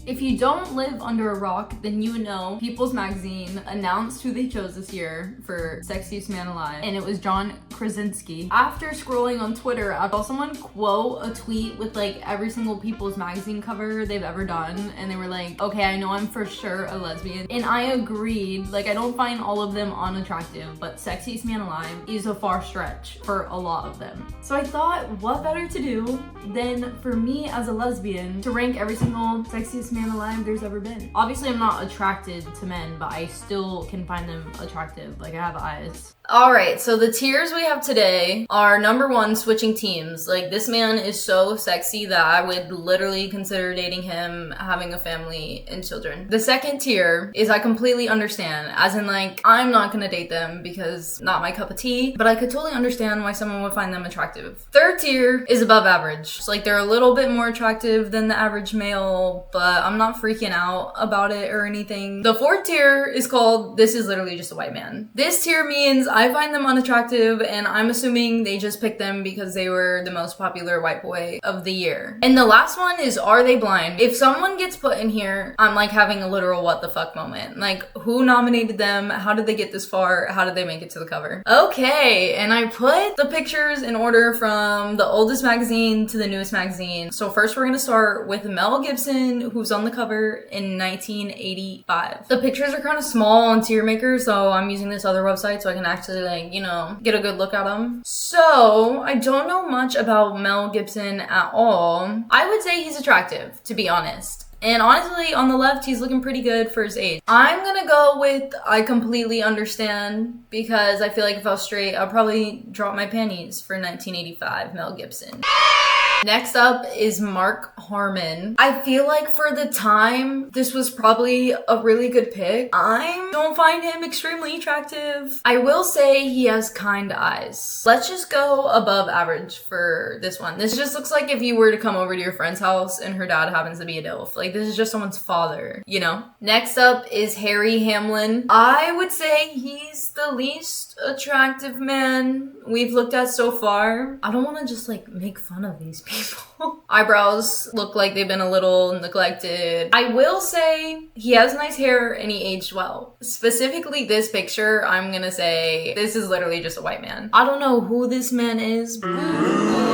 If you don't live under a rock, then you would know People's Magazine announced who they chose this year for Sexiest Man Alive, and it was John Krasinski. After scrolling on Twitter, I saw someone quote a tweet with like every single People's Magazine cover they've ever done, and they were like, okay, I know I'm for sure a lesbian. And I agreed. Like, I don't find all of them unattractive, but Sexiest Man Alive is a far stretch for a lot of them. So I thought, what better to do than for me as a lesbian to rank every single sexiest man alive there's ever been. Obviously, I'm not attracted to men, but I still can find them attractive. Like, I have eyes. All right, so the tiers we have today are number one, switching teams. Like, this man is so sexy that I would literally consider dating him, having a family and children. The second tier is I completely understand, as in like, I'm not gonna date them because not my cup of tea, but I could totally understand why someone would find them attractive. Third tier is above average. It's like they're a little bit more attractive than the average male, but I'm not freaking out about it or anything. The fourth tier is called, this is literally just a white man. This tier means I find them unattractive, and I'm assuming they just picked them because they were the most popular white boy of the year. And the last one is, are they blind? If someone gets put in here, I'm like having a literal what the fuck moment. Like, who nominated them? How did they get this far? How did they make it to the cover? Okay, and I put the pictures in order from the oldest magazine to the newest magazine. So first we're gonna start with Mel Gibson, who's on the cover in 1985. The pictures are kind of small on Tier Maker, so I'm using this other website so I can actually, like, you know, get a good look at them. So I don't know much about Mel Gibson at all. I would say he's attractive, to be honest. And honestly, on the left, he's looking pretty good for his age. I'm gonna go with I completely understand, because I feel like if I was straight, I'd probably drop my panties for 1985 Mel Gibson. Next up is Mark Harmon. I feel like for the time, this was probably a really good pick. I don't find him extremely attractive. I will say he has kind eyes. Let's just go above average for this one. This just looks like if you were to come over to your friend's house and her dad happens to be a DILF. Like, this is just someone's father, you know? Next up is Harry Hamlin. I would say he's the least attractive man we've looked at so far. I don't want to just like make fun of these people. Eyebrows look like they've been a little neglected. I will say he has nice hair and he aged well. Specifically this picture, I'm gonna say this is literally just a white man. I don't know who this man is.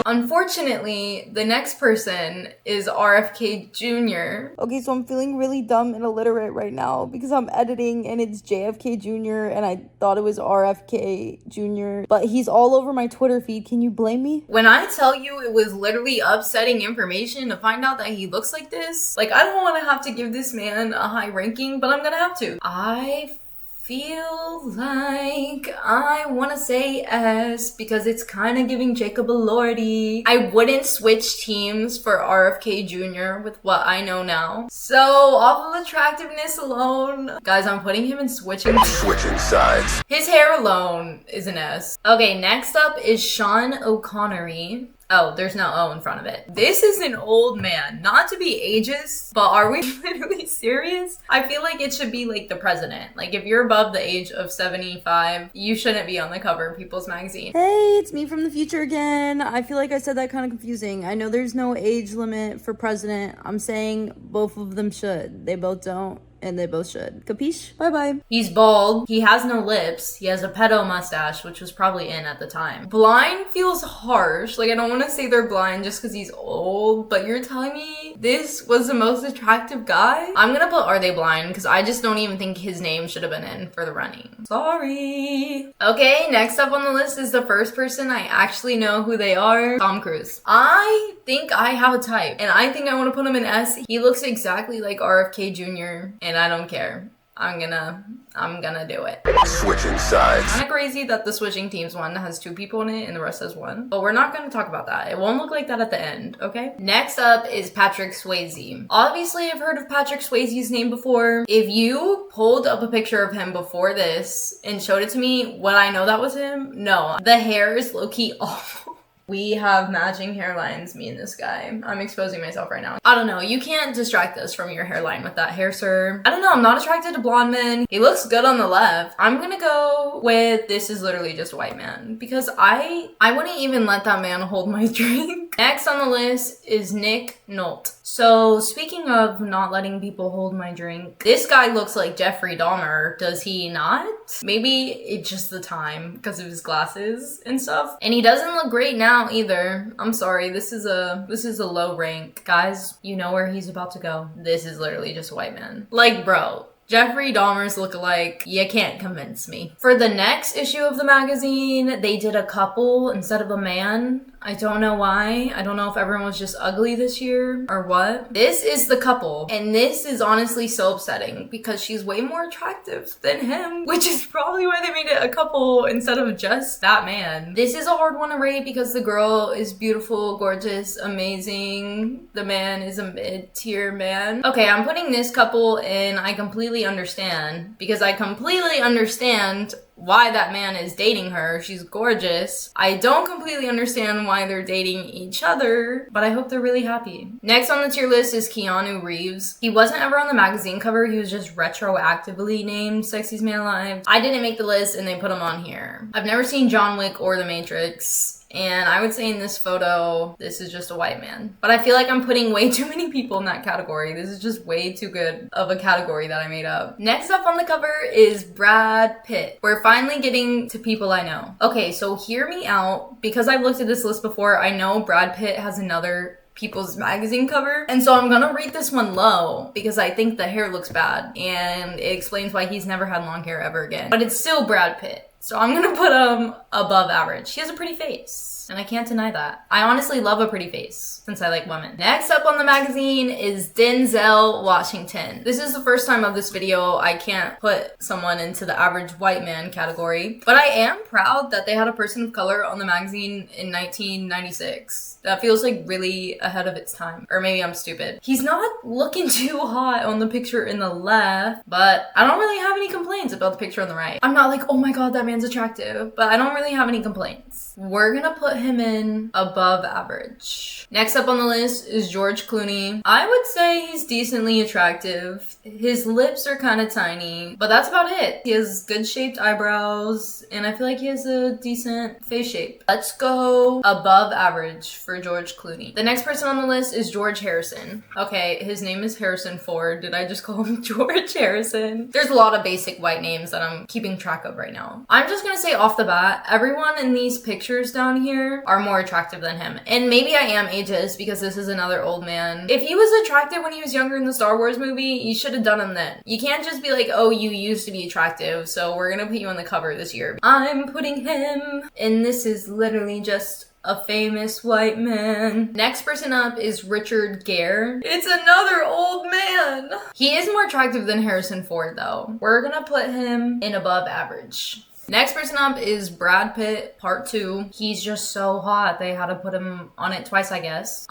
Unfortunately, the next person is RFK Jr. Okay, so I'm feeling really dumb and illiterate right now because I'm editing and it's JFK Jr. and I thought it was RFK Jr. But he's all over my Twitter feed. Can you blame me? When I tell you it was literally upsetting information to find out that he looks like this, like, I don't want to have to give this man a high ranking, but I'm gonna have to. I feel like I want to say S because it's kind of giving Jacob Elordi. I wouldn't switch teams for RFK Jr. with what I know now. So off of attractiveness alone, guys, I'm putting him in switching sides. His hair alone is an S. Okay, next up is Sean Connery. Oh, there's no O in front of it. This is an old man. Not to be ageist, but are we literally serious? I feel like it should be like the president. Like, if you're above the age of 75, you shouldn't be on the cover of People's Magazine. Hey, it's me from the future again. I feel like I said that kind of confusing. I know there's no age limit for president. I'm saying both of them should. They both don't. And they both should. Capiche? Bye-bye. He's bald. He has no lips. He has a pedo mustache, which was probably in at the time. Blind feels harsh. Like, I don't want to say they're blind just because he's old, but you're telling me this was the most attractive guy? I'm gonna put Are They Blind because I just don't even think his name should have been in for the running. Sorry. Okay, next up on the list is the first person I actually know who they are. Tom Cruise. I think I have a type, and I think I want to put him in S. He looks exactly like RFK Jr., and I don't care. I'm gonna do it. Switching sides. Kinda crazy that the switching teams one has 2 people in it and the rest has 1. But we're not gonna talk about that. It won't look like that at the end, okay? Next up is Patrick Swayze. Obviously, I've heard of Patrick Swayze's name before. If you pulled up a picture of him before this and showed it to me, would I know that was him? No. The hair is low-key awful. We have matching hairlines, me and this guy. I'm exposing myself right now. I don't know. You can't distract us from your hairline with that hair, sir. I don't know. I'm not attracted to blonde men. He looks good on the left. I'm gonna go with this is literally just a white man because I wouldn't even let that man hold my drink. week. Next on the list is Nick Nolte. So speaking of not letting people hold my drink, this guy looks like Jeffrey Dahmer, does he not? Maybe it's just the time because of his glasses and stuff. And he doesn't look great now either. I'm sorry, this is a low rank. Guys, you know where he's about to go. This is literally just a white man. Like, bro, Jeffrey Dahmer's lookalike, you can't convince me. For the next issue of the magazine, they did a couple instead of a man. I don't know why. I don't know if everyone was just ugly this year or what. This is the couple. And this is honestly so upsetting because she's way more attractive than him, which is probably why they made it a couple instead of just that man. This is a hard one to rate because the girl is beautiful, gorgeous, amazing. The man is a mid-tier man. Okay, I'm putting this couple in I completely understand because I completely understand why that man is dating her. She's gorgeous. I don't completely understand why they're dating each other, but I hope they're really happy. Next on the tier list is Keanu Reeves. He wasn't ever on the magazine cover. He was just retroactively named Sexiest Man Alive. I didn't make the list and they put him on here. I've never seen John Wick or The Matrix. And I would say in this photo, this is just a white man. But I feel like I'm putting way too many people in that category. This is just way too good of a category that I made up. Next up on the cover is Brad Pitt. We're finally getting to people I know. Okay, so hear me out. Because I've looked at this list before, I know Brad Pitt has another People's Magazine cover. And so I'm gonna rate this one low because I think the hair looks bad. And it explains why he's never had long hair ever again. But it's still Brad Pitt. So I'm gonna put him above average. He has a pretty face, and I can't deny that. I honestly love a pretty face, since I like women. Next up on the magazine is Denzel Washington. This is the first time of this video I can't put someone into the average white man category, but I am proud that they had a person of color on the magazine in 1996. That feels like really ahead of its time. Or maybe I'm stupid. He's not looking too hot on the picture in the left, but I don't really have any complaints about the picture on the right. I'm not like, oh my god, that man's attractive, but I don't really have any complaints. We're gonna put him in above average. Next up on the list is George Clooney. I would say he's decently attractive. His lips are kind of tiny, but that's about it. He has good shaped eyebrows, and I feel like he has a decent face shape. Let's go above average for George Clooney. The next person on the list is George Harrison. Okay, his name is Harrison Ford. Did I just call him George Harrison? There's a lot of basic white names that I'm keeping track of right now. I'm just gonna say off the bat, everyone in these pictures down here are more attractive than him. And maybe I am ageist because this is another old man. If he was attractive when he was younger in the Star Wars movie, you should have done him then. You can't just be like, oh, you used to be attractive, so we're gonna put you on the cover this year. I'm putting him, and this is literally just a famous white man. Next person up is Richard Gere. It's another old man. He is more attractive than Harrison Ford though. We're gonna put him in above average. Next person up is Brad Pitt, part 2. He's just so hot. They had to put him on it twice, I guess.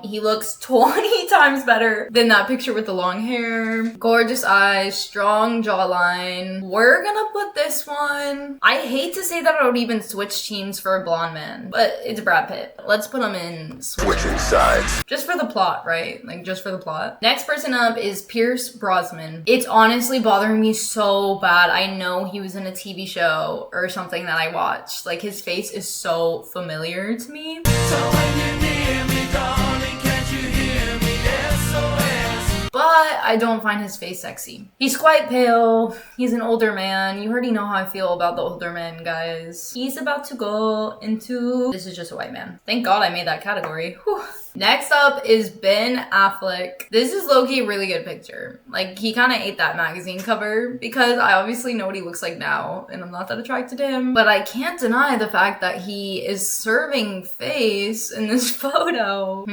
He looks 20 times better than that picture with the long hair. Gorgeous eyes, strong jawline. We're gonna put this one. I hate to say that I would even switch teams for a blonde man, but it's Brad Pitt. Let's put him in switching sides. Just for the plot, right? Like, just for the plot. Next person up is Pierce Brosnan. It's honestly bothering me so bad. I know he was in a TV show or something that I watched. Like, his face is so familiar to me. So when you hear me, darling, can't you hear me? SOS. But I don't find his face sexy. He's quite pale. He's an older man. You already know how I feel about the older men, guys. He's about to go into... This is just a white man. Thank God I made that category. Whew. Next up is Ben Affleck. This is low-key a really good picture. Like, he kind of ate that magazine cover because I obviously know what he looks like now and I'm not that attracted to him. But I can't deny the fact that he is serving face in this photo.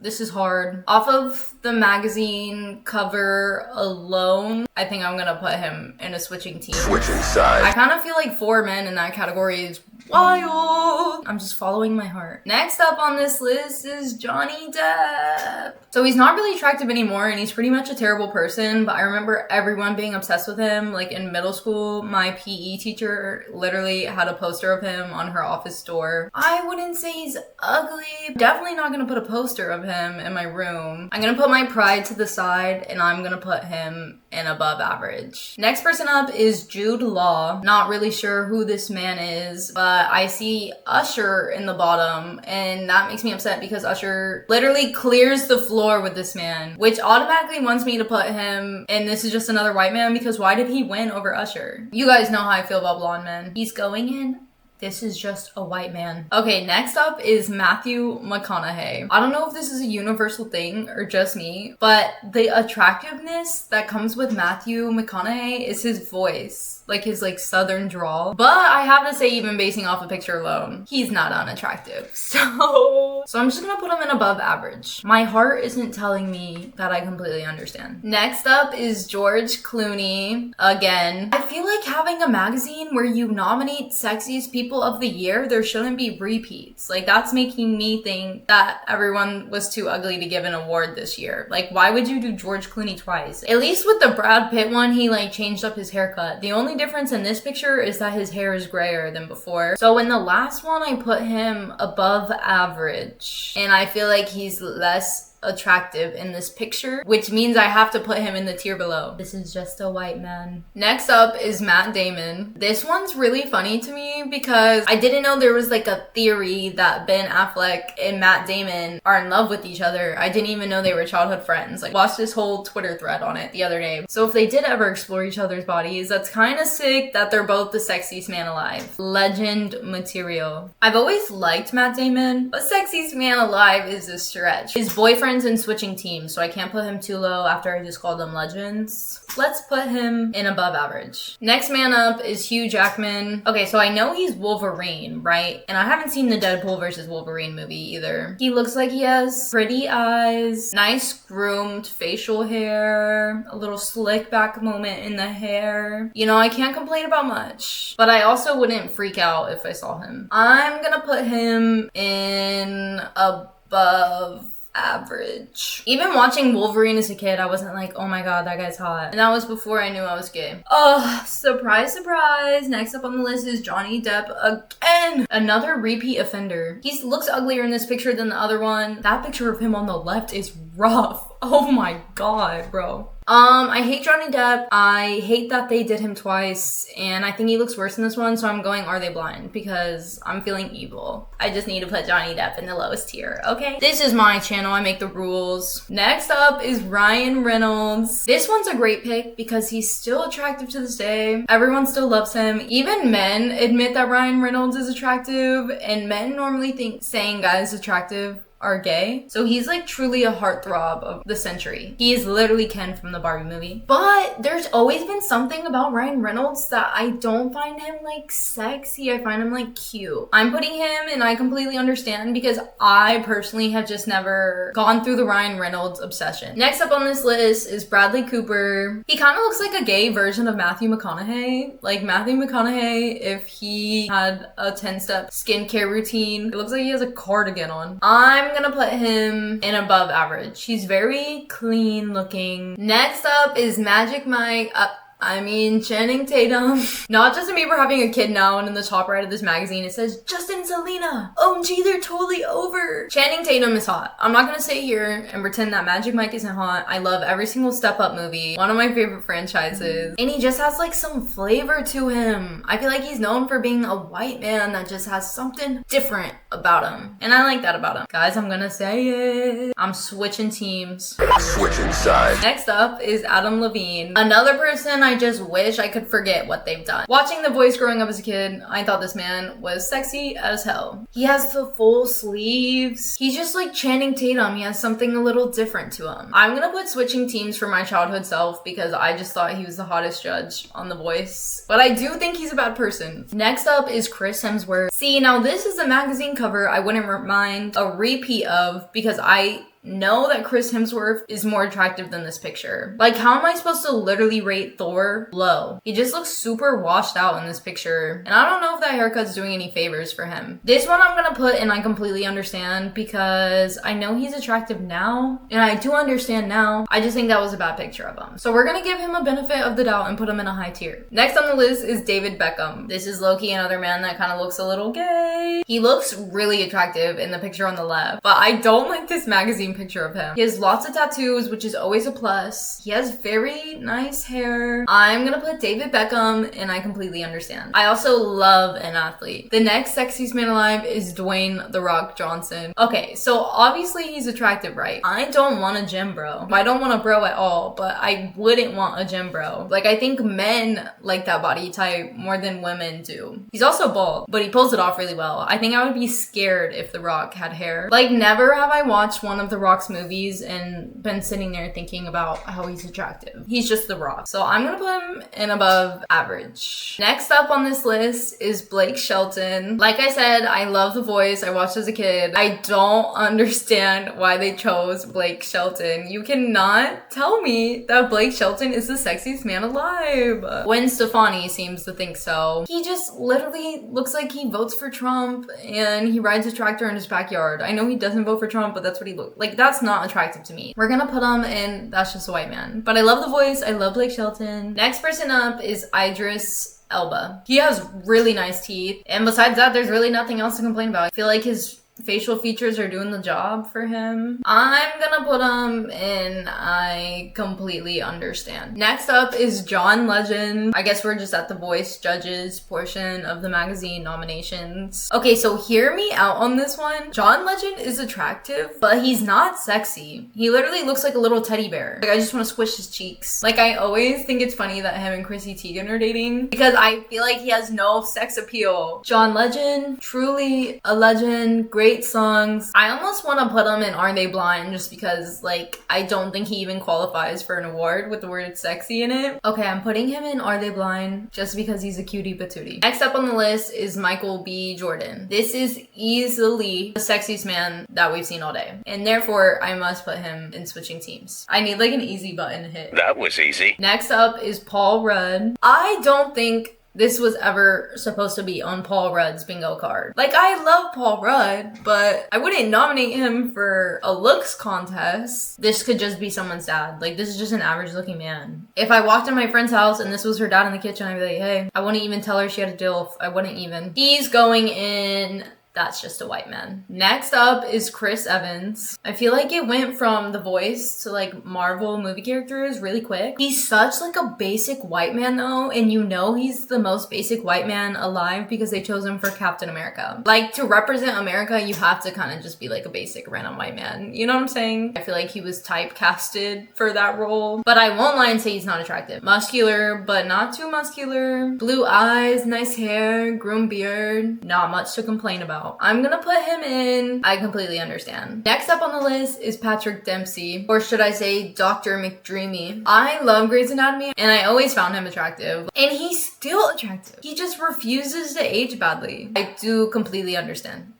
This is hard. Off of the magazine cover alone, I think I'm gonna put him in a switching team. Switching sides. I kind of feel like 4 men in that category is wild. I'm just following my heart. Next up on this list is Johnny Depp. So he's not really attractive anymore and he's pretty much a terrible person, but I remember everyone being obsessed with him. Like, in middle school, my PE teacher literally had a poster of him on her office door. I wouldn't say he's ugly. Definitely not gonna put a poster of him in my room. I'm gonna put my pride to the side and I'm gonna put him and above average. Next person up is Jude Law. Not really sure who this man is, but I see Usher in the bottom, and that makes me upset because Usher literally clears the floor with this man, which automatically wants me to put him, and this is just another white man, because why did he win over Usher? You guys know how I feel about blonde men. He's going in. This is just a white man. Okay, next up is Matthew McConaughey. I don't know if this is a universal thing or just me, but the attractiveness that comes with Matthew McConaughey is his voice. Like his southern drawl. But I have to say, even basing off a picture alone, he's not unattractive. So I'm just gonna put him in above average. My heart isn't telling me that I completely understand. Next up is George Clooney. Again, I feel like having a magazine where you nominate sexiest people of the year, there shouldn't be repeats. Like, that's making me think that everyone was too ugly to give an award this year. Like, why would you do George Clooney twice? At least with the Brad Pitt one, he changed up his haircut. The only difference in this picture is that his hair is grayer than before. So in the last one, I put him above average. And I feel like he's less attractive in this picture, which means I have to put him in the tier below. This is just a white man. Next up is Matt Damon. This one's really funny to me because I didn't know there was a theory that Ben Affleck and Matt Damon are in love with each other. I didn't even know they were childhood friends. Watched this whole Twitter thread on it the other day. So if they did ever explore each other's bodies, that's kind of sick that they're both the sexiest man alive. Legend material. I've always liked Matt Damon, but sexiest man alive is a stretch. His boyfriend in switching teams, so I can't put him too low after I just called them legends. Let's put him in above average. Next man up is Hugh Jackman. Okay, so I know he's Wolverine, right? And I haven't seen the Deadpool versus Wolverine movie either. He looks like he has pretty eyes, nice groomed facial hair, a little slick back moment in the hair. I can't complain about much, but I also wouldn't freak out if I saw him. I'm gonna put him in above average. Even watching Wolverine as a kid, I wasn't like, oh my god, that guy's hot. And that was before I knew I was gay. Oh, surprise, surprise. Next up on the list is Johnny Depp again. Another repeat offender. He looks uglier in this picture than the other one. That picture of him on the left is rough. Oh my god, bro. I hate Johnny Depp. I hate that they did him twice, and I think he looks worse in this one, so I'm going Are They Blind? Because I'm feeling evil. I just need to put Johnny Depp in the lowest tier, okay? This is my channel. I make the rules. Next up is Ryan Reynolds. This one's a great pick because he's still attractive to this day. Everyone still loves him. Even men admit that Ryan Reynolds is attractive, and men normally think saying guys attractive are gay. So he's truly a heartthrob of the century. He is literally Ken from the Barbie movie. But there's always been something about Ryan Reynolds that I don't find him sexy. I find him cute. I'm putting him, and I completely understand because I personally have just never gone through the Ryan Reynolds obsession. Next up on this list is Bradley Cooper. He kind of looks like a gay version of Matthew McConaughey. Matthew McConaughey if he had a 10-step skincare routine. It looks like he has a cardigan on. I'm gonna put him in above average. He's very clean looking. Next up is Magic Mike. Channing Tatum. Not Justin Bieber having a kid now, and in the top right of this magazine it says, Justin and Selena. OMG, they're totally over. Channing Tatum is hot. I'm not gonna sit here and pretend that Magic Mike isn't hot. I love every single Step Up movie. One of my favorite franchises. And he just has some flavor to him. I feel like he's known for being a white man that just has something different about him. And I like that about him. Guys, I'm gonna say it. I'm switching teams. Switching sides. Next up is Adam Levine. Another person I just wish I could forget what they've done. Watching The Voice growing up as a kid, I thought this man was sexy as hell. He has the full sleeves. He's just like Channing Tatum. He has something a little different to him. I'm gonna put switching teams for my childhood self because I just thought he was the hottest judge on The Voice. But I do think he's a bad person. Next up is Chris Hemsworth. See, now this is a magazine cover I wouldn't mind a repeat of because I know that Chris Hemsworth is more attractive than this picture. How am I supposed to literally rate Thor low? He just looks super washed out in this picture, and I don't know if that haircut's doing any favors for him. This one I'm gonna put and I completely understand because I know he's attractive now, and I do understand now. I just think that was a bad picture of him. So we're gonna give him a benefit of the doubt and put him in a high tier. Next on the list is David Beckham. This is low-key another man that kind of looks a little gay. He looks really attractive in the picture on the left, but I don't like this magazine picture of him. He has lots of tattoos, which is always a plus. He has very nice hair. I'm gonna put David Beckham, and I completely understand. I also love an athlete. The next sexiest man alive is Dwayne "The Rock" Johnson. Okay, so obviously he's attractive, right? I don't want a gym bro. I don't want a bro at all, but I wouldn't want a gym bro. Like, I think men like that body type more than women do. He's also bald, but he pulls it off really well. I think I would be scared if The Rock had hair. Like, never have I watched one of The Rock's movies and been sitting there thinking about how he's attractive. He's just The Rock. So I'm gonna put him in above average. Next up on this list is Blake Shelton. Like I said, I love The Voice. I watched as a kid. I don't understand why they chose Blake Shelton. You cannot tell me that Blake Shelton is the sexiest man alive. Gwen Stefani seems to think so. He just literally looks like he votes for Trump and he rides a tractor in his backyard. I know he doesn't vote for Trump, but that's what he looks like. That's not attractive to me. We're gonna put him in That's Just a White Man. But I love The Voice. I love Blake Shelton. Next person up is Idris Elba. He has really nice teeth, and besides that, there's really nothing else to complain about. I feel like his facial features are doing the job for him. I'm gonna put him in I completely understand. Next up is John Legend. I guess we're just at the Voice judges portion of the magazine nominations. Okay, so hear me out on this one. John Legend is attractive, but he's not sexy. He literally looks like a little teddy bear. Like, I just want to squish his cheeks. Like, I always think it's funny that him and Chrissy Teigen are dating because I feel like he has no sex appeal. John Legend, truly a legend, great songs. I almost want to put him in Are They Blind just because, like, I don't think he even qualifies for an award with the word sexy in it. Okay, I'm putting him in Are They Blind just because he's a cutie patootie. Next up on the list is Michael B. Jordan. This is easily the sexiest man that we've seen all day, and therefore I must put him in switching teams. I need like an easy button to hit. That was easy. Next up is Paul Rudd. I don't think this was ever supposed to be on Paul Rudd's bingo card. Like, I love Paul Rudd, but I wouldn't nominate him for a looks contest. This could just be someone's dad. Like, this is just an average looking man. If I walked in my friend's house and this was her dad in the kitchen, I'd be like, hey, I wouldn't even tell her she had a DILF. I wouldn't even. He's going in That's Just a White Man. Next up is Chris Evans. I feel like it went from The Voice to like Marvel movie characters really quick. He's such like a basic white man though, and you know he's the most basic white man alive because they chose him for Captain America. Like, to represent America, you have to kind of just be like a basic random white man. You know what I'm saying? I feel like he was typecasted for that role, but I won't lie and say he's not attractive. Muscular, but not too muscular. Blue eyes, nice hair, groomed beard. Not much to complain about. I'm gonna put him in I completely understand. Next up on the list is Patrick Dempsey, or should I say Dr. McDreamy. I love Grey's Anatomy and I always found him attractive, and he's still attractive. He just refuses to age badly. I do completely understand.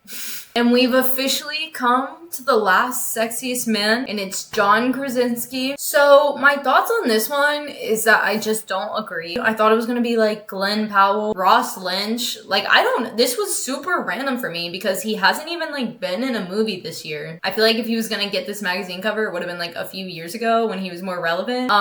And we've officially come to the last sexiest man, and it's John Krasinski. So my thoughts on this one is that I just don't agree. I thought it was gonna be like Glenn Powell, Ross Lynch. Like, this was super random for me because he hasn't even like been in a movie this year. I feel like if he was gonna get this magazine cover, it would have been like a few years ago when he was more relevant.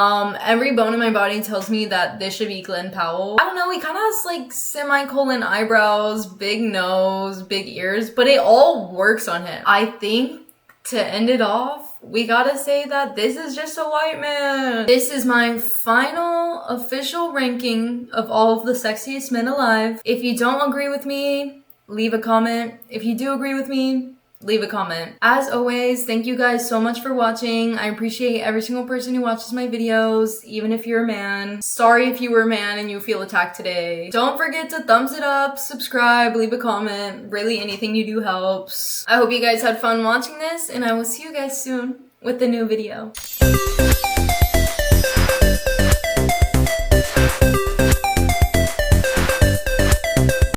Every bone in my body tells me that this should be Glenn Powell. I don't know, he kind of has like semicolon eyebrows, big nose, big ears, but it all works on him. I think to end it off, we gotta say that this is just a white man. This is my final official ranking of all of the sexiest men alive. If you don't agree with me, leave a comment. If you do agree with me, leave a comment. As always, thank you guys so much for watching. I appreciate every single person who watches my videos, even if you're a man. Sorry if you were a man and you feel attacked today. Don't forget to thumbs it up, subscribe, leave a comment. Really, anything you do helps. I hope you guys had fun watching this, and I will see you guys soon with a new video.